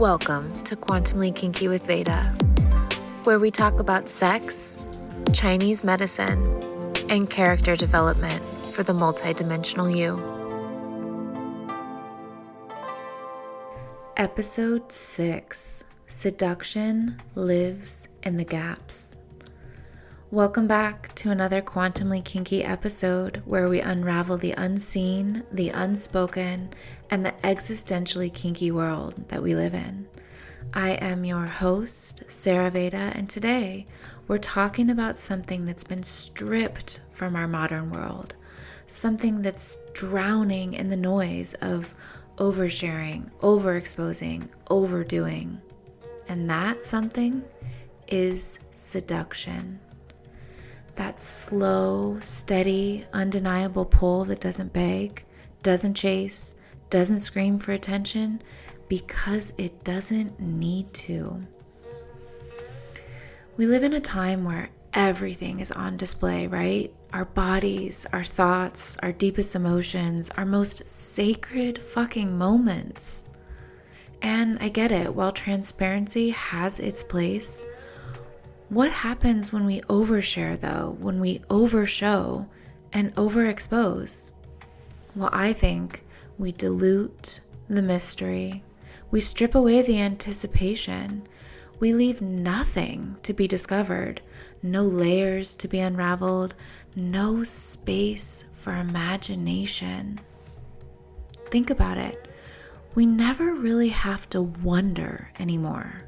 Welcome to Quantumly Kinky with Veda, where we talk about sex, Chinese medicine, and character development for the multidimensional you. Episode 6, Seduction Lives in the Gaps. Welcome back to another Quantumly Kinky episode where we unravel the unseen, the unspoken, and the existentially kinky world that we live in. I am your host, Sarah Veda, and today we're talking about something that's been stripped from our modern world, something that's drowning in the noise of oversharing, overexposing, overdoing. And that something is seduction. That slow, steady, undeniable pull that doesn't beg, doesn't chase, doesn't scream for attention because it doesn't need to. We live in a time where everything is on display, right? Our bodies, our thoughts, our deepest emotions, our most sacred fucking moments. And I get it, while transparency has its place, what happens when we overshare though, when we overshow and overexpose? Well, I think we dilute the mystery. We strip away the anticipation. We leave nothing to be discovered, no layers to be unraveled, no space for imagination. Think about it. We never really have to wonder anymore.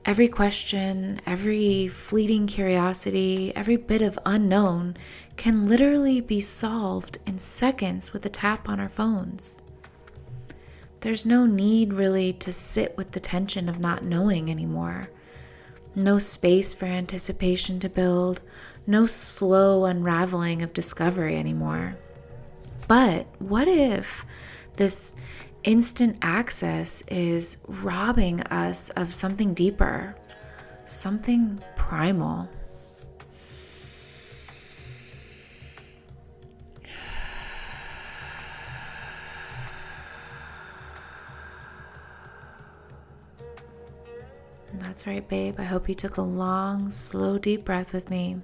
Every question, every fleeting curiosity, every bit of unknown can literally be solved in seconds with a tap on our phones. There's no need really to sit with the tension of not knowing anymore. No space for anticipation to build, no slow unraveling of discovery anymore. But what if this instant access is robbing us of something deeper, something primal? That's right, babe. I hope you took a long, slow, deep breath with me.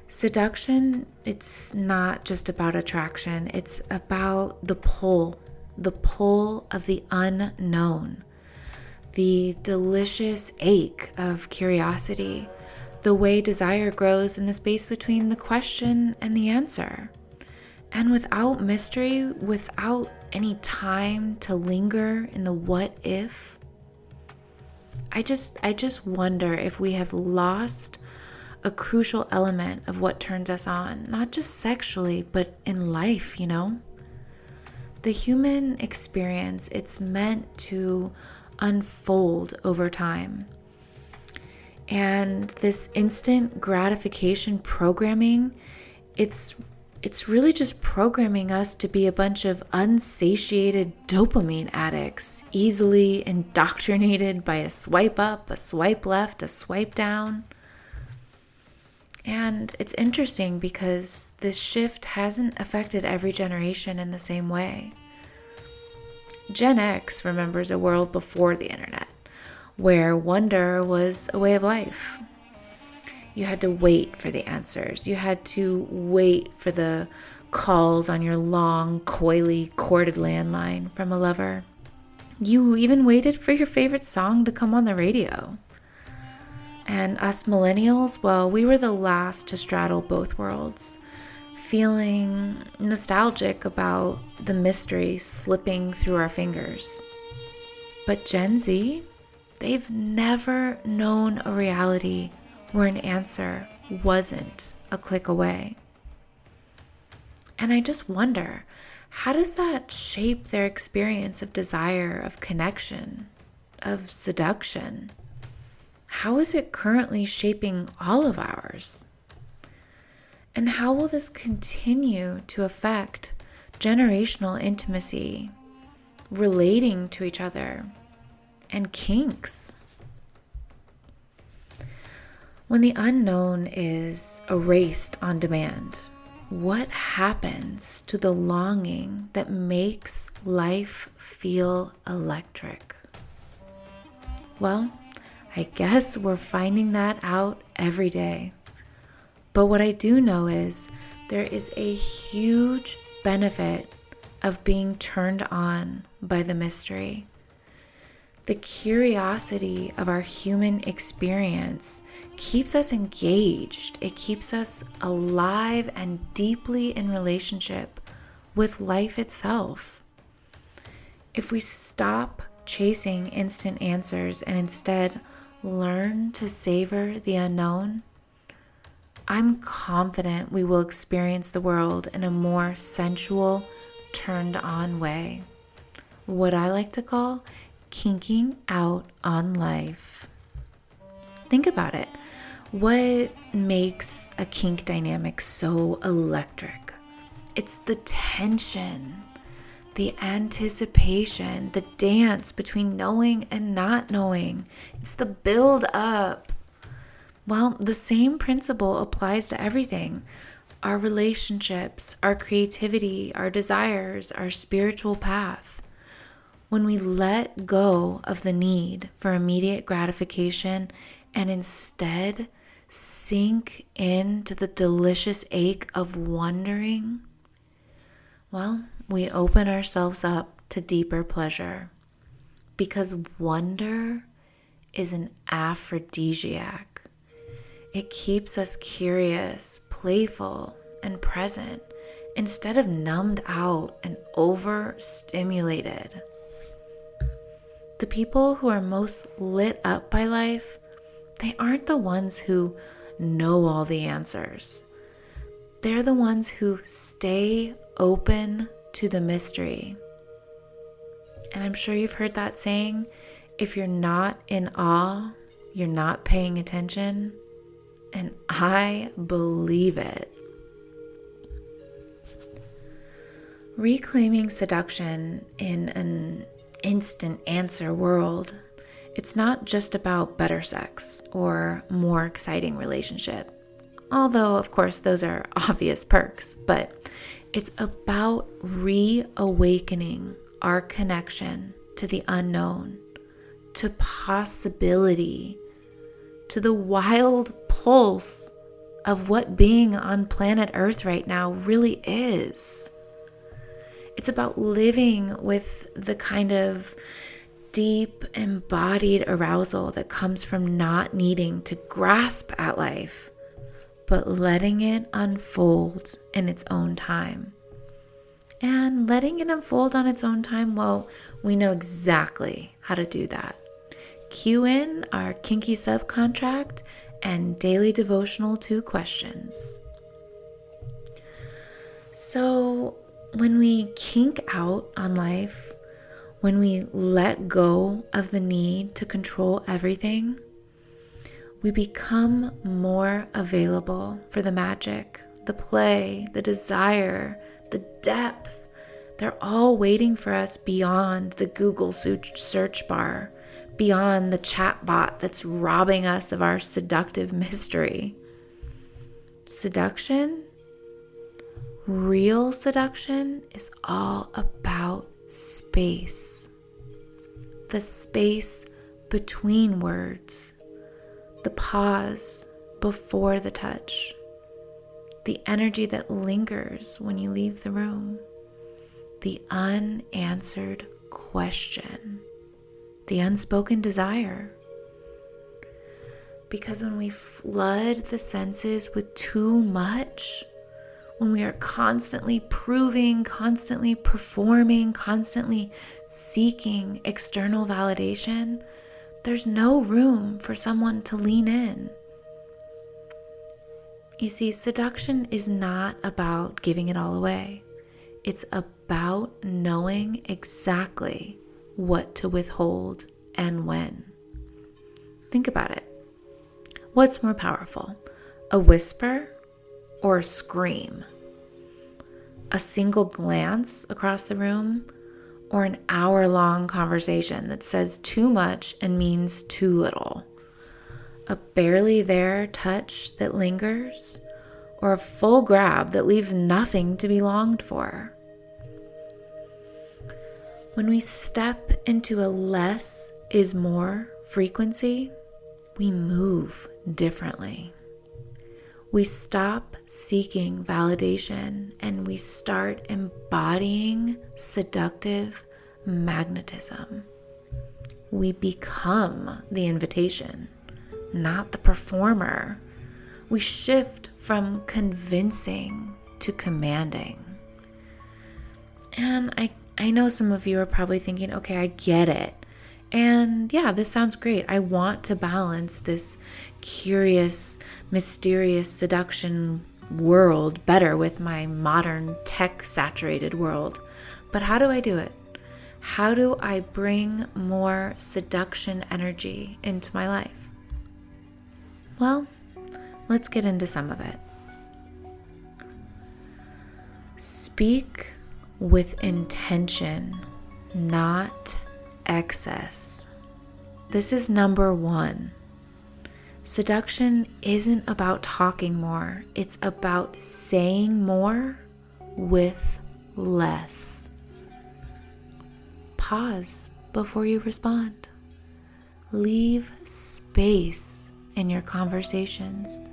Seduction, it's not just about attraction. It's about the pull of the unknown, the delicious ache of curiosity, the way desire grows in the space between the question and the answer. And without mystery, without any time to linger in the what if, I just wonder if we have lost a crucial element of what turns us on, not just sexually, but in life, you know? The human experience, it's meant to unfold over time. And this instant gratification programming, it's really just programming us to be a bunch of unsatiated dopamine addicts, easily indoctrinated by a swipe up, a swipe left, a swipe down. And it's interesting because this shift hasn't affected every generation in the same way. Gen X remembers a world before the internet, where wonder was a way of life. You had to wait for the answers. You had to wait for the calls on your long, coyly corded landline from a lover. You even waited for your favorite song to come on the radio. And us millennials, well, we were the last to straddle both worlds, feeling nostalgic about the mystery slipping through our fingers. But Gen Z, they've never known a reality where an answer wasn't a click away. And I just wonder, how does that shape their experience of desire, of connection, of seduction? How is it currently shaping all of ours? And how will this continue to affect generational intimacy, relating to each other, and kinks? When the unknown is erased on demand, What happens to the longing that makes life feel electric? Well, I guess we're finding that out every day. But what I do know is there is a huge benefit of being turned on by the mystery. The curiosity of our human experience keeps us engaged. It keeps us alive and deeply in relationship with life itself. If we stop chasing instant answers and instead learn to savor the unknown, I'm confident we will experience the world in a more sensual, turned on way. What I like to call kinking out on life. Think about it. What makes a kink dynamic so electric? It's the tension, the anticipation, the dance between knowing and not knowing. It's the build up. Well, the same principle applies to everything. Our relationships, our creativity, our desires, our spiritual path. When we let go of the need for immediate gratification and instead sink into the delicious ache of wondering, well, we open ourselves up to deeper pleasure, because wonder is an aphrodisiac. It keeps us curious, playful, and present instead of numbed out and overstimulated. The people who are most lit up by life, they aren't the ones who know all the answers. They're the ones who stay open to the mystery. And I'm sure you've heard that saying, if you're not in awe, you're not paying attention. And I believe it. Reclaiming seduction in an instant answer world, it's not just about better sex or more exciting relationship. Although, of course, those are obvious perks, but it's about reawakening our connection to the unknown, to possibility, to the wild pulse of what being on planet Earth right now really is. It's about living with the kind of deep, embodied arousal that comes from not needing to grasp at life, but letting it unfold in its own time. And letting it unfold on its own time, well, we know exactly how to do that. Cue in our kinky subcontract and daily devotional 2 questions. So, when we kink out on life, when we let go of the need to control everything, we become more available for the magic, the play, the desire, the depth. They're all waiting for us beyond the Google search bar, beyond the chat bot that's robbing us of our seductive mystery. Seduction? Real seduction is all about space. The space between words, the pause before the touch, the energy that lingers when you leave the room, the unanswered question, the unspoken desire. Because when we flood the senses with too much, when we are constantly proving, constantly performing, constantly seeking external validation, there's no room for someone to lean in. You see, seduction is not about giving it all away. It's about knowing exactly what to withhold and when. Think about it. What's more powerful, a whisper or a scream? A single glance across the room, or an hour-long conversation that says too much and means too little? A barely there touch that lingers, or a full grab that leaves nothing to be longed for. When we step into a less is more frequency, we move differently. We stop seeking validation and we start embodying seductive magnetism. We become the invitation, not the performer. We shift from convincing to commanding. And I know some of you are probably thinking, okay, I get it. And yeah, this sounds great. I want to balance this curious, mysterious seduction world better with my modern tech-saturated world. But how do I do it? How do I bring more seduction energy into my life? Well, let's get into some of it. Speak with intention, not excess. This is number one. Seduction isn't about talking more. It's about saying more with less. Pause before you respond. Leave space in your conversations.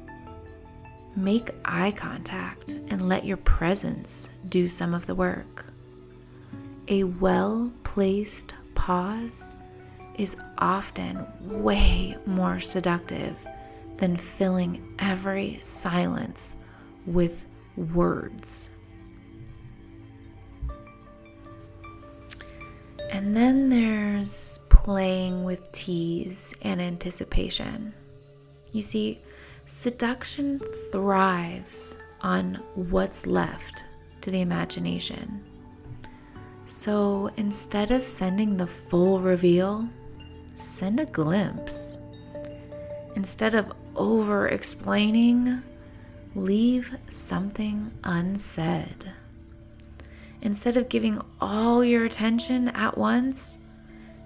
Make eye contact and let your presence do some of the work. A well-placed pause is often way more seductive than filling every silence with words. And then there's playing with tease and anticipation. You see, seduction thrives on what's left to the imagination. So instead of sending the full reveal, send a glimpse. Instead of over-explaining, leave something unsaid. Instead of giving all your attention at once,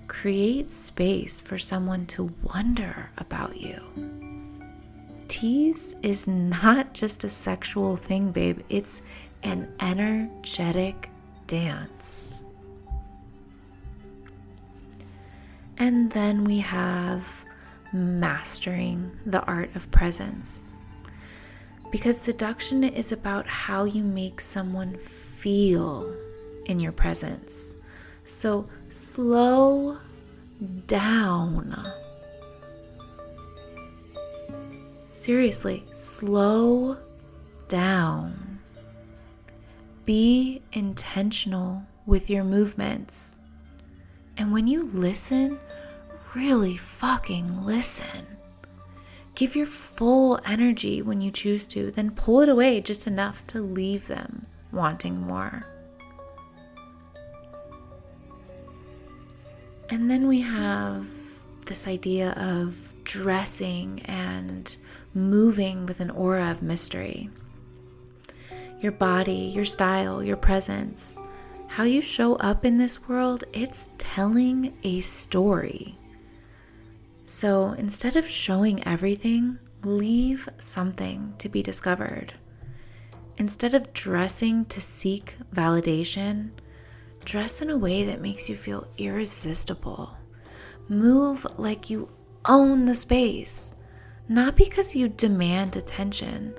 create space for someone to wonder about you. Tease is not just a sexual thing, babe. It's an energetic dance. And then we have mastering the art of presence. Because seduction is about how you make someone feel in your presence. So slow down. Seriously, slow down. Be intentional with your movements. And when you listen, really fucking listen. Give your full energy when you choose to, then pull it away just enough to leave them wanting more. And then we have this idea of dressing and moving with an aura of mystery. Your body, your style, your presence, how you show up in this world, it's telling a story. So instead of showing everything, leave something to be discovered. Instead of dressing to seek validation, dress in a way that makes you feel irresistible. Move like you own the space, not because you demand attention,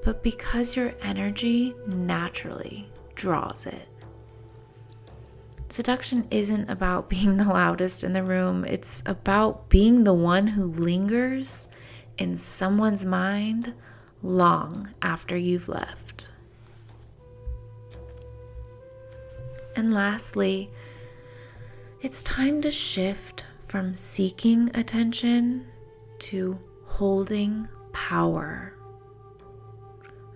but because your energy naturally draws it. Seduction isn't about being the loudest in the room. It's about being the one who lingers in someone's mind long after you've left. And lastly, it's time to shift from seeking attention to holding power.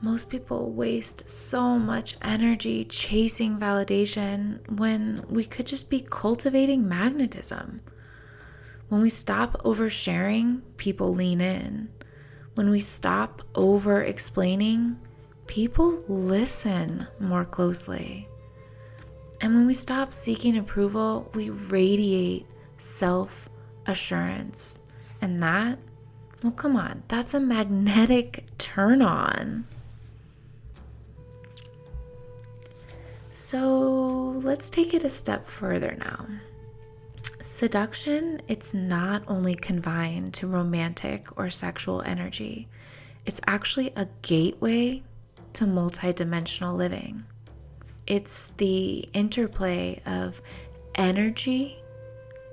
Most people waste so much energy chasing validation when we could just be cultivating magnetism. When we stop oversharing, people lean in. When we stop over-explaining, people listen more closely. And when we stop seeking approval, we radiate self-assurance. And that, well, come on, that's a magnetic turn on. So let's take it a step further now. Seduction, it's not only confined to romantic or sexual energy. It's actually a gateway to multidimensional living. It's the interplay of energy,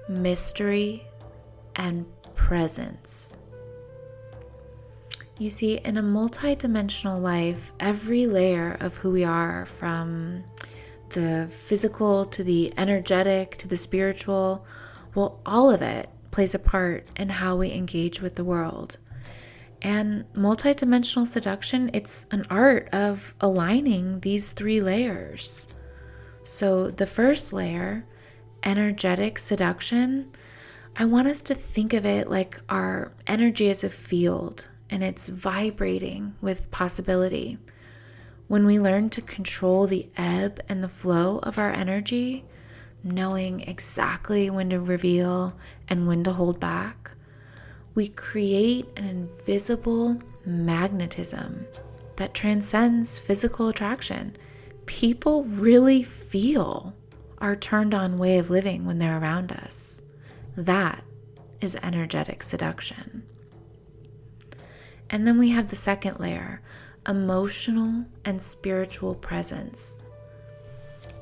mystery, and presence. You see, in a multidimensional life, every layer of who we are, from the physical to the energetic to the spiritual, well, all of it plays a part in how we engage with the world. And multidimensional seduction, it's an art of aligning these three layers. So the first layer, energetic seduction, I want us to think of it like our energy as a field, and it's vibrating with possibility. When we learn to control the ebb and the flow of our energy, knowing exactly when to reveal and when to hold back, we create an invisible magnetism that transcends physical attraction. People really feel our turned on way of living when they're around us. That is energetic seduction. And then we have the second layer, emotional and spiritual presence.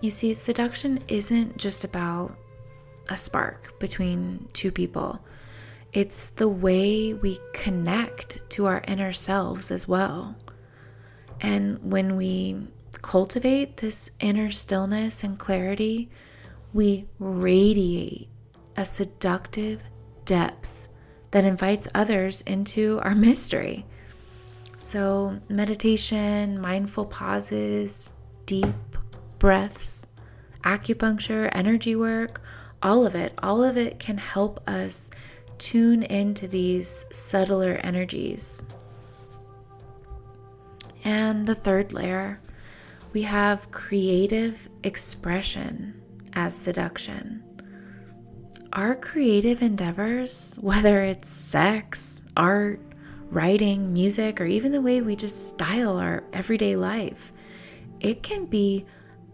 You see, seduction isn't just about a spark between two people. It's the way we connect to our inner selves as well. And when we cultivate this inner stillness and clarity, we radiate a seductive depth that invites others into our mystery. So meditation, mindful pauses, deep breaths, acupuncture, energy work, all of it can help us tune into these subtler energies. And the third layer, we have creative expression as seduction. Our creative endeavors, whether it's sex, art, writing, music, or even the way we just style our everyday life, it can be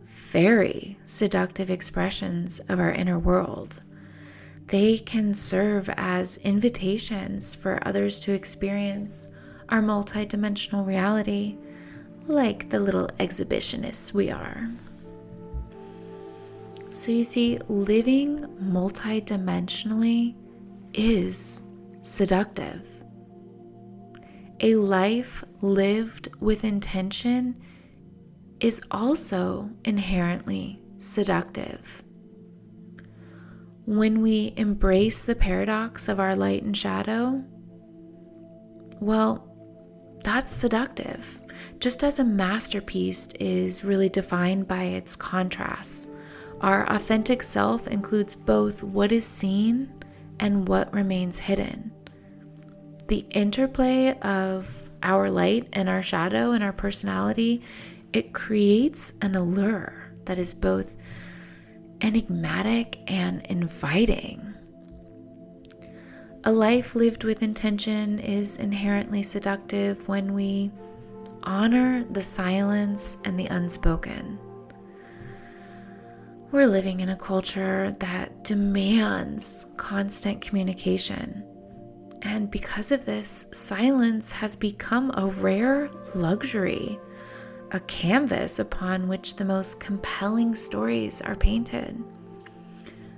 very seductive expressions of our inner world. They can serve as invitations for others to experience our multidimensional reality, like the little exhibitionists we are. So you see, living multidimensionally is seductive. A life lived with intention is also inherently seductive. When we embrace the paradox of our light and shadow, well, that's seductive. Just as a masterpiece is really defined by its contrasts, our authentic self includes both what is seen and what remains hidden. The interplay of our light and our shadow and our personality, it creates an allure that is both enigmatic and inviting. A life lived with intention is inherently seductive when we honor the silence and the unspoken. We're living in a culture that demands constant communication. And because of this, silence has become a rare luxury, a canvas upon which the most compelling stories are painted.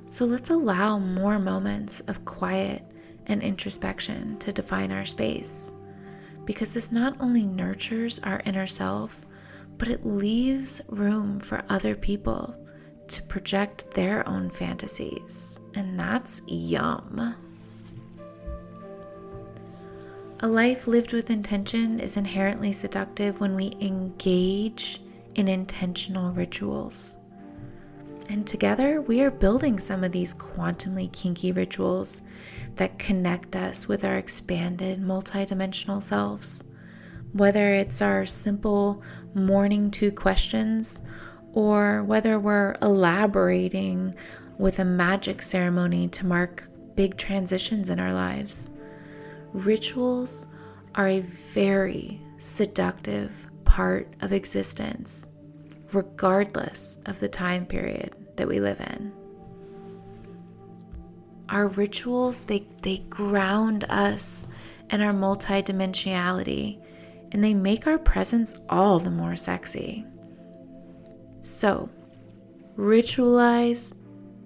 So let's allow more moments of quiet and introspection to define our space, because this not only nurtures our inner self, but it leaves room for other people to project their own fantasies, and that's yum. A life lived with intention is inherently seductive when we engage in intentional rituals. And together, we are building some of these quantumly kinky rituals that connect us with our expanded multidimensional selves. Whether it's our simple morning 2 questions, or whether we're elaborating with a magic ceremony to mark big transitions in our lives. Rituals are a very seductive part of existence. regardless of the time period that we live in. Our rituals, they ground us in our multidimensionality, and they make our presence all the more sexy. So, ritualize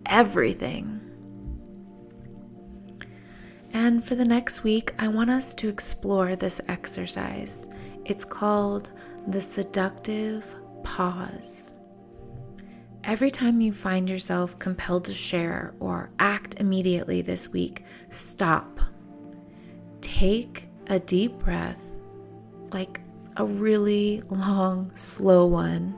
everything. And for the next week, I want us to explore this exercise. It's called the seductive pause. Every time you find yourself compelled to share or act immediately this week, stop. Take a deep breath, like a really long, slow one.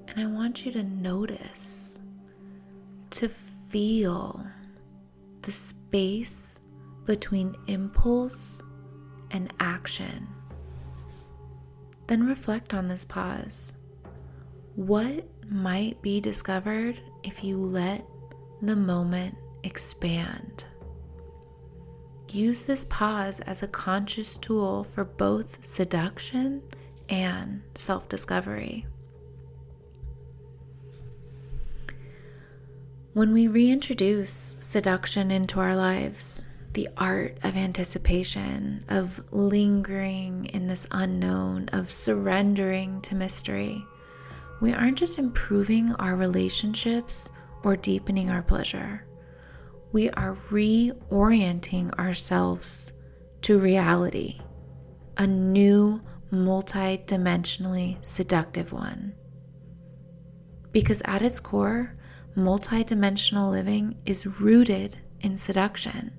And I want you to notice, to feel the space between impulse and action. Then reflect on this pause. What might be discovered if you let the moment expand? Use this pause as a conscious tool for both seduction and self-discovery. When we reintroduce seduction into our lives, the art of anticipation, of lingering in this unknown, of surrendering to mystery, we aren't just improving our relationships or deepening our pleasure. We are reorienting ourselves to reality, a new, multidimensionally seductive one. Because at its core, multidimensional living is rooted in seduction.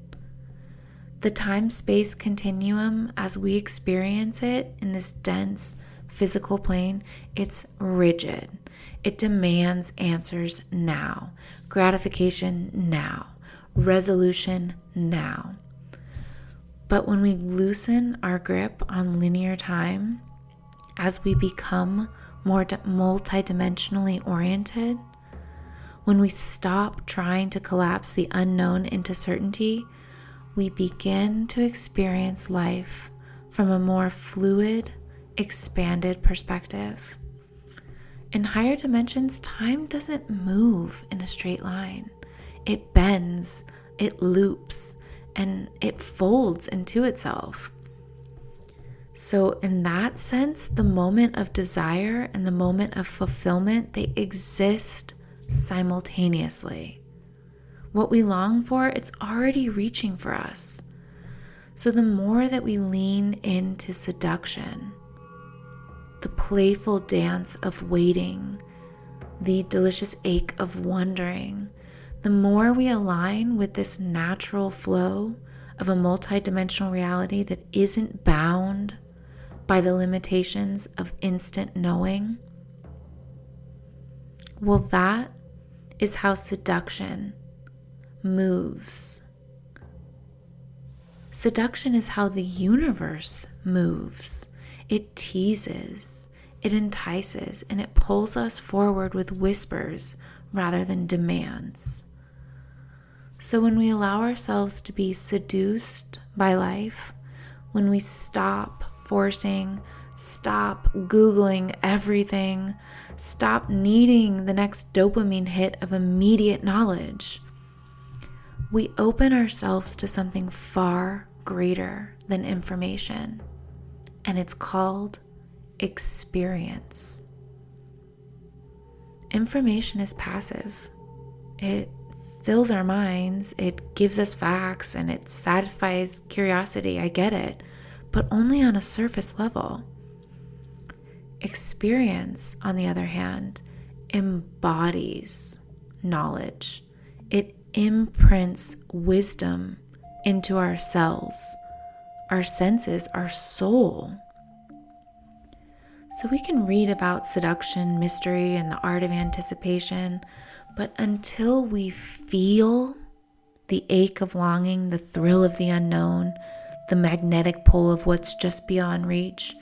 The time-space continuum as we experience it in this dense physical plane, it's rigid. It demands answers now, gratification now, resolution now. But when we loosen our grip on linear time, as we become more multidimensionally oriented, when we stop trying to collapse the unknown into certainty, we begin to experience life from a more fluid, expanded perspective. In higher dimensions, time doesn't move in a straight line. It bends, it loops, and it folds into itself. So in that sense, the moment of desire and the moment of fulfillment, they exist simultaneously. What we long for, it's already reaching for us. So the more that we lean into seduction, the playful dance of waiting, the delicious ache of wondering, the more we align with this natural flow of a multidimensional reality that isn't bound by the limitations of instant knowing, well, that is how seduction moves. Seduction is how the universe moves. It teases, it entices, and it pulls us forward with whispers rather than demands. So when we allow ourselves to be seduced by life, when we stop forcing, stop Googling everything, stop needing the next dopamine hit of immediate knowledge, we open ourselves to something far greater than information, and it's called experience. Information is passive. It fills our minds, it gives us facts, and it satisfies curiosity. I get it, but only on a surface level. Experience, on the other hand, embodies knowledge. It imprints wisdom into our cells, our senses, our soul. So we can read about seduction, mystery, and the art of anticipation, but until we feel the ache of longing, the thrill of the unknown, the magnetic pull of what's just beyond reach,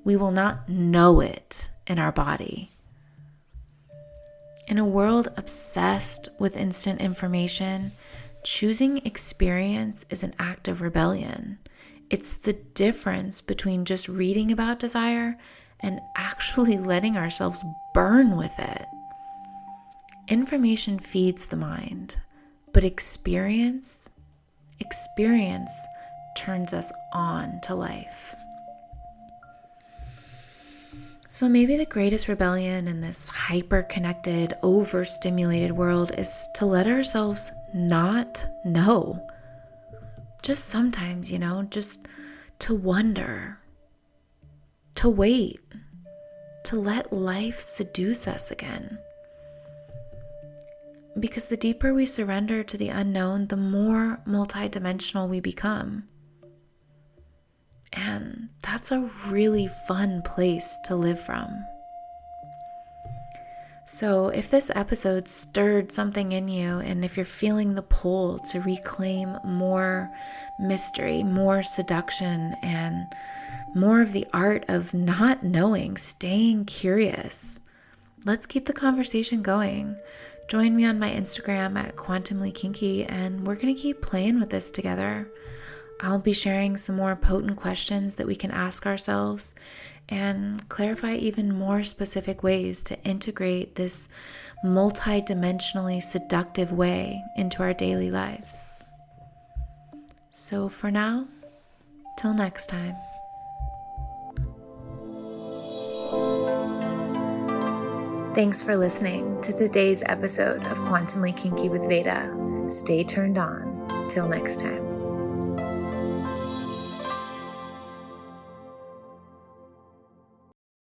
we will not know it in our body. In a world obsessed with instant information, choosing experience is an act of rebellion. It's the difference between just reading about desire and actually letting ourselves burn with it. Information feeds the mind, but experience turns us on to life. So maybe the greatest rebellion in this hyper-connected, overstimulated world is to let ourselves not know. Just sometimes, just to wonder, to wait, to let life seduce us again. Because the deeper we surrender to the unknown, the more multidimensional we become. And that's a really fun place to live from. So if this episode stirred something in you, and if you're feeling the pull to reclaim more mystery, more seduction, and more of the art of not knowing, staying curious, let's keep the conversation going. Join me on my Instagram at quantumlykinky, and we're going to keep playing with this together. I'll be sharing some more potent questions that we can ask ourselves and clarify even more specific ways to integrate this multidimensionally seductive way into our daily lives. So for now, till next time. Thanks for listening to today's episode of Quantumly Kinky with Veda. Stay turned on. Till next time.